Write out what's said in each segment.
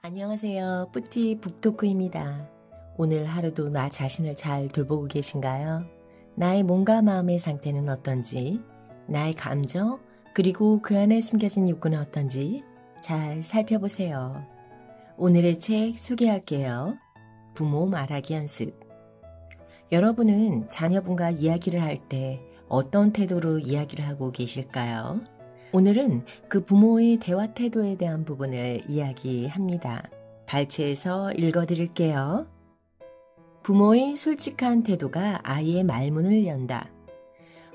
안녕하세요. 뿌띠 북토크입니다. 오늘 하루도 나 자신을 잘 돌보고 계신가요? 나의 몸과 마음의 상태는 어떤지, 나의 감정, 그리고 그 안에 숨겨진 욕구는 어떤지 잘 살펴보세요. 오늘의 책 소개할게요. 부모 말하기 연습. 여러분은 자녀분과 이야기를 할 때 어떤 태도로 이야기를 하고 계실까요? 오늘은 그 부모의 대화 태도에 대한 부분을 이야기합니다. 발췌해서 읽어드릴게요. 부모의 솔직한 태도가 아이의 말문을 연다.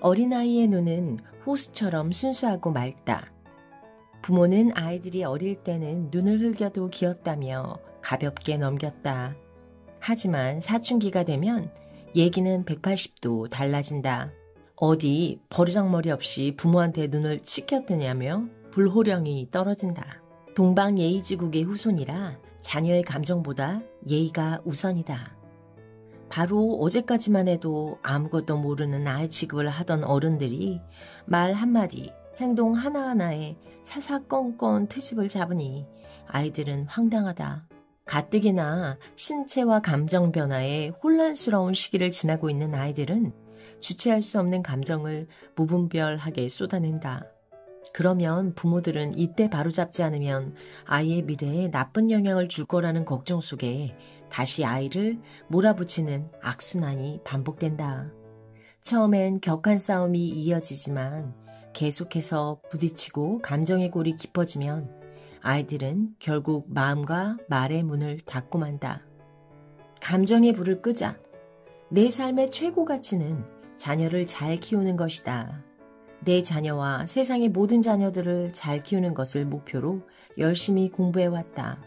어린아이의 눈은 호수처럼 순수하고 맑다. 부모는 아이들이 어릴 때는 눈을 흘겨도 귀엽다며 가볍게 넘겼다. 하지만 사춘기가 되면 얘기는 180도 달라진다. 어디 버르장머리 없이 부모한테 눈을 치켜뜨냐며 불호령이 떨어진다. 동방예의지국의 후손이라 자녀의 감정보다 예의가 우선이다. 바로 어제까지만 해도 아무것도 모르는 아이 취급을 하던 어른들이 말 한마디, 행동 하나하나에 사사건건 트집을 잡으니 아이들은 황당하다. 가뜩이나 신체와 감정 변화에 혼란스러운 시기를 지나고 있는 아이들은 주체할 수 없는 감정을 무분별하게 쏟아낸다. 그러면 부모들은 이때 바로잡지 않으면 아이의 미래에 나쁜 영향을 줄 거라는 걱정 속에 다시 아이를 몰아붙이는 악순환이 반복된다. 처음엔 격한 싸움이 이어지지만 계속해서 부딪히고 감정의 골이 깊어지면 아이들은 결국 마음과 말의 문을 닫고 만다. 감정의 불을 끄자. 내 삶의 최고 가치는 자녀를 잘 키우는 것이다. 내 자녀와 세상의 모든 자녀들을 잘 키우는 것을 목표로 열심히 공부해왔다.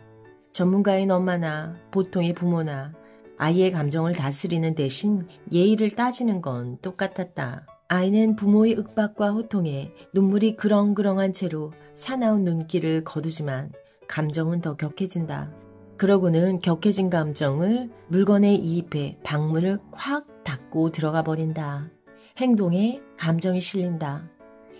전문가인 엄마나 보통의 부모나 아이의 감정을 다스리는 대신 예의를 따지는 건 똑같았다. 아이는 부모의 윽박과 호통에 눈물이 그렁그렁한 채로 사나운 눈길을 거두지만 감정은 더 격해진다. 그러고는 격해진 감정을 물건에 이입해 방문을 콱 닫고 들어가 버린다. 행동에 감정이 실린다.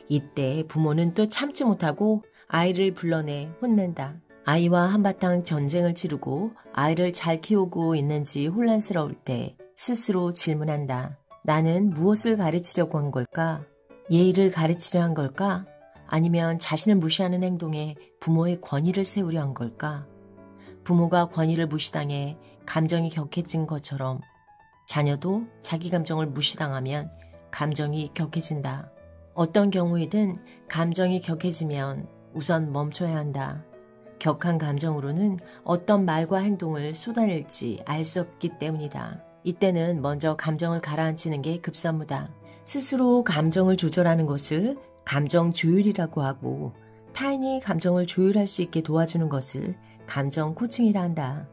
이때 부모는 또 참지 못하고 아이를 불러내 혼낸다. 아이와 한바탕 전쟁을 치르고 아이를 잘 키우고 있는지 혼란스러울 때 스스로 질문한다. 나는 무엇을 가르치려고 한 걸까? 예의를 가르치려 한 걸까? 아니면 자신을 무시하는 행동에 부모의 권위를 세우려 한 걸까? 부모가 권위를 무시당해 감정이 격해진 것처럼 자녀도 자기 감정을 무시당하면 감정이 격해진다. 어떤 경우이든 감정이 격해지면 우선 멈춰야 한다. 격한 감정으로는 어떤 말과 행동을 쏟아낼지 알 수 없기 때문이다. 이때는 먼저 감정을 가라앉히는 게 급선무다. 스스로 감정을 조절하는 것을 감정 조율이라고 하고 타인이 감정을 조율할 수 있게 도와주는 것을 감정 코칭이라 한다.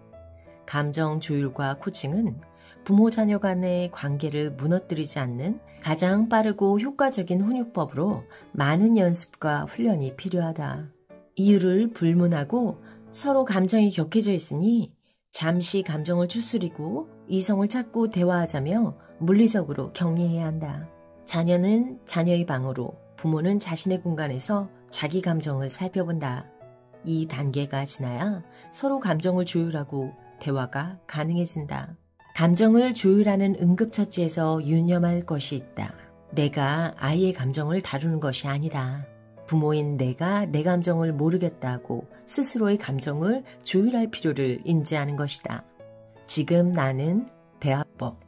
감정 조율과 코칭은 부모 자녀 간의 관계를 무너뜨리지 않는 가장 빠르고 효과적인 훈육법으로 많은 연습과 훈련이 필요하다. 이유를 불문하고 서로 감정이 격해져 있으니 잠시 감정을 추스리고 이성을 찾고 대화하자며 물리적으로 격리해야 한다. 자녀는 자녀의 방으로, 부모는 자신의 공간에서 자기 감정을 살펴본다. 이 단계가 지나야 서로 감정을 조율하고 대화가 가능해진다. 감정을 조율하는 응급처치에서 유념할 것이 있다. 내가 아이의 감정을 다루는 것이 아니다. 부모인 내가 내 감정을 모르겠다고 스스로의 감정을 조율할 필요를 인지하는 것이다. 지금 나는 대화법.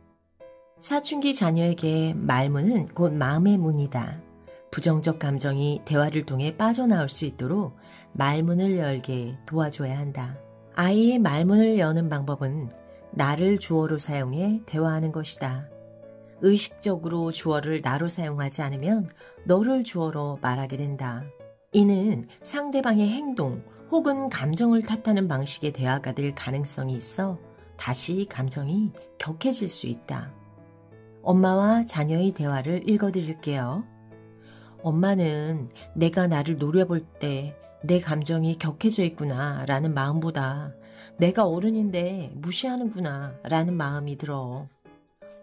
사춘기 자녀에게 말문은 곧 마음의 문이다. 부정적 감정이 대화를 통해 빠져나올 수 있도록 말문을 열게 도와줘야 한다. 아이의 말문을 여는 방법은 나를 주어로 사용해 대화하는 것이다. 의식적으로 주어를 나로 사용하지 않으면 너를 주어로 말하게 된다. 이는 상대방의 행동 혹은 감정을 탓하는 방식의 대화가 될 가능성이 있어 다시 감정이 격해질 수 있다. 엄마와 자녀의 대화를 읽어드릴게요. 엄마는 내가 나를 노려볼 때 내 감정이 격해져 있구나 라는 마음보다 내가 어른인데 무시하는구나 라는 마음이 들어.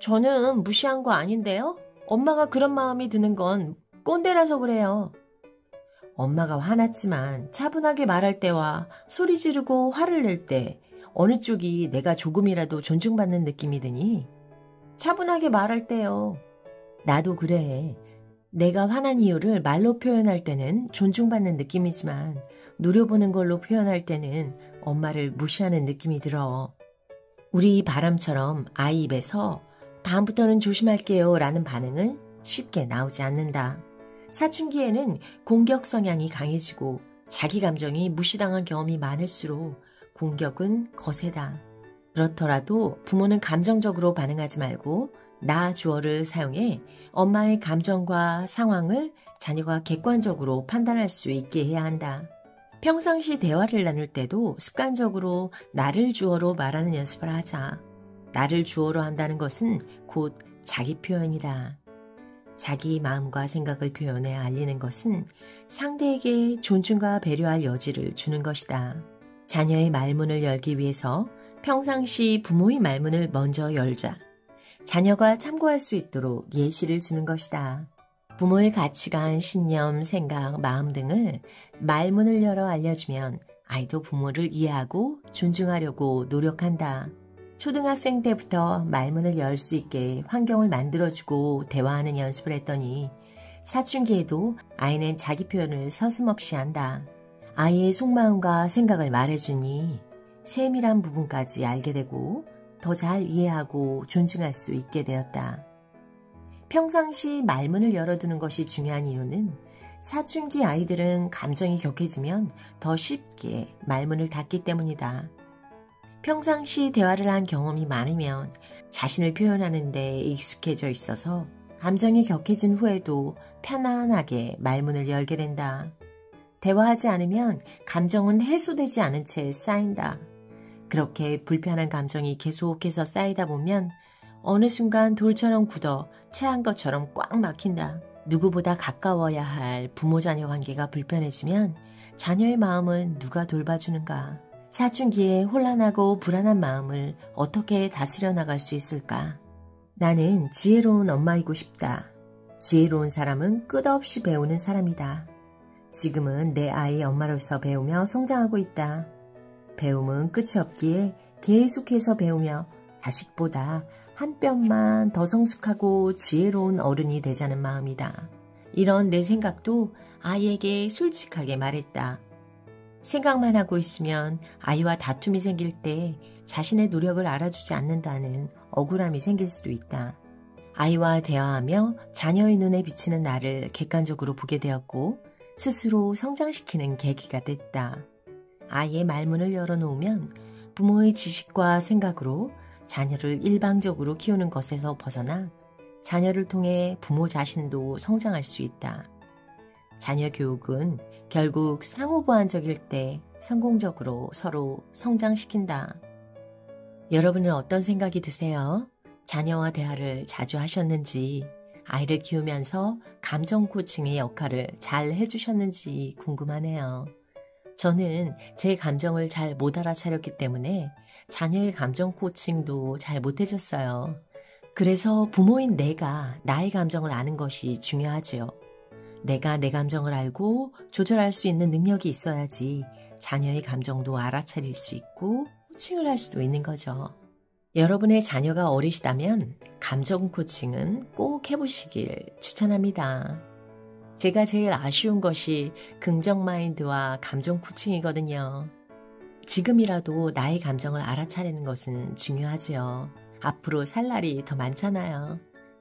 저는 무시한 거 아닌데요? 엄마가 그런 마음이 드는 건 꼰대라서 그래요. 엄마가 화났지만 차분하게 말할 때와 소리 지르고 화를 낼 때 어느 쪽이 내가 조금이라도 존중받는 느낌이 드니? 차분하게 말할 때요. 나도 그래. 내가 화난 이유를 말로 표현할 때는 존중받는 느낌이지만 노려보는 걸로 표현할 때는 엄마를 무시하는 느낌이 들어. 우리 바람처럼 아이 입에서 다음부터는 조심할게요 라는 반응은 쉽게 나오지 않는다. 사춘기에는 공격 성향이 강해지고 자기 감정이 무시당한 경험이 많을수록 공격은 거세다. 그렇더라도 부모는 감정적으로 반응하지 말고 나 주어를 사용해 엄마의 감정과 상황을 자녀가 객관적으로 판단할 수 있게 해야 한다. 평상시 대화를 나눌 때도 습관적으로 나를 주어로 말하는 연습을 하자. 나를 주어로 한다는 것은 곧 자기 표현이다. 자기 마음과 생각을 표현해 알리는 것은 상대에게 존중과 배려할 여지를 주는 것이다. 자녀의 말문을 열기 위해서 평상시 부모의 말문을 먼저 열자. 자녀가 참고할 수 있도록 예시를 주는 것이다. 부모의 가치관, 신념, 생각, 마음 등을 말문을 열어 알려주면 아이도 부모를 이해하고 존중하려고 노력한다. 초등학생 때부터 말문을 열 수 있게 환경을 만들어주고 대화하는 연습을 했더니 사춘기에도 아이는 자기 표현을 서슴없이 한다. 아이의 속마음과 생각을 말해주니 세밀한 부분까지 알게 되고 더 잘 이해하고 존중할 수 있게 되었다. 평상시 말문을 열어두는 것이 중요한 이유는 사춘기 아이들은 감정이 격해지면 더 쉽게 말문을 닫기 때문이다. 평상시 대화를 한 경험이 많으면 자신을 표현하는 데 익숙해져 있어서 감정이 격해진 후에도 편안하게 말문을 열게 된다. 대화하지 않으면 감정은 해소되지 않은 채 쌓인다. 그렇게 불편한 감정이 계속해서 쌓이다 보면 어느 순간 돌처럼 굳어 체한 것처럼 꽉 막힌다. 누구보다 가까워야 할 부모-자녀 관계가 불편해지면 자녀의 마음은 누가 돌봐주는가? 사춘기에 혼란하고 불안한 마음을 어떻게 다스려 나갈 수 있을까? 나는 지혜로운 엄마이고 싶다. 지혜로운 사람은 끝없이 배우는 사람이다. 지금은 내 아이 엄마로서 배우며 성장하고 있다. 배움은 끝이 없기에 계속해서 배우며 자식보다 한 뼘만 더 성숙하고 지혜로운 어른이 되자는 마음이다. 이런 내 생각도 아이에게 솔직하게 말했다. 생각만 하고 있으면 아이와 다툼이 생길 때 자신의 노력을 알아주지 않는다는 억울함이 생길 수도 있다. 아이와 대화하며 자녀의 눈에 비치는 나를 객관적으로 보게 되었고 스스로 성장시키는 계기가 됐다. 아이의 말문을 열어놓으면 부모의 지식과 생각으로 자녀를 일방적으로 키우는 것에서 벗어나 자녀를 통해 부모 자신도 성장할 수 있다. 자녀 교육은 결국 상호보완적일 때 성공적으로 서로 성장시킨다. 여러분은 어떤 생각이 드세요? 자녀와 대화를 자주 하셨는지, 아이를 키우면서 감정 코칭의 역할을 잘 해주셨는지 궁금하네요. 저는 제 감정을 잘 못 알아차렸기 때문에 자녀의 감정 코칭도 잘 못해줬어요. 그래서 부모인 내가 나의 감정을 아는 것이 중요하죠. 내가 내 감정을 알고 조절할 수 있는 능력이 있어야지 자녀의 감정도 알아차릴 수 있고 코칭을 할 수도 있는 거죠. 여러분의 자녀가 어리시다면 감정 코칭은 꼭 해보시길 추천합니다. 제가 제일 아쉬운 것이 긍정 마인드와 감정 코칭이거든요. 지금이라도 나의 감정을 알아차리는 것은 중요하지요. 앞으로 살 날이 더 많잖아요.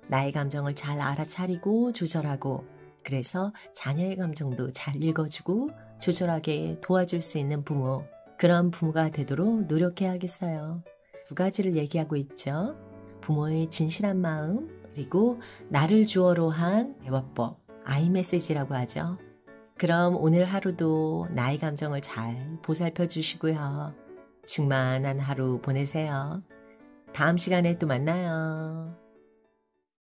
나의 감정을 잘 알아차리고 조절하고, 그래서 자녀의 감정도 잘 읽어주고 조절하게 도와줄 수 있는 부모, 그런 부모가 되도록 노력해야겠어요. 두 가지를 얘기하고 있죠. 부모의 진실한 마음, 그리고 나를 주어로 한 대화법, 아이메시지라고 하죠. 그럼 오늘 하루도 나의 감정을 잘 보살펴 주시고요. 충만한 하루 보내세요. 다음 시간에 또 만나요.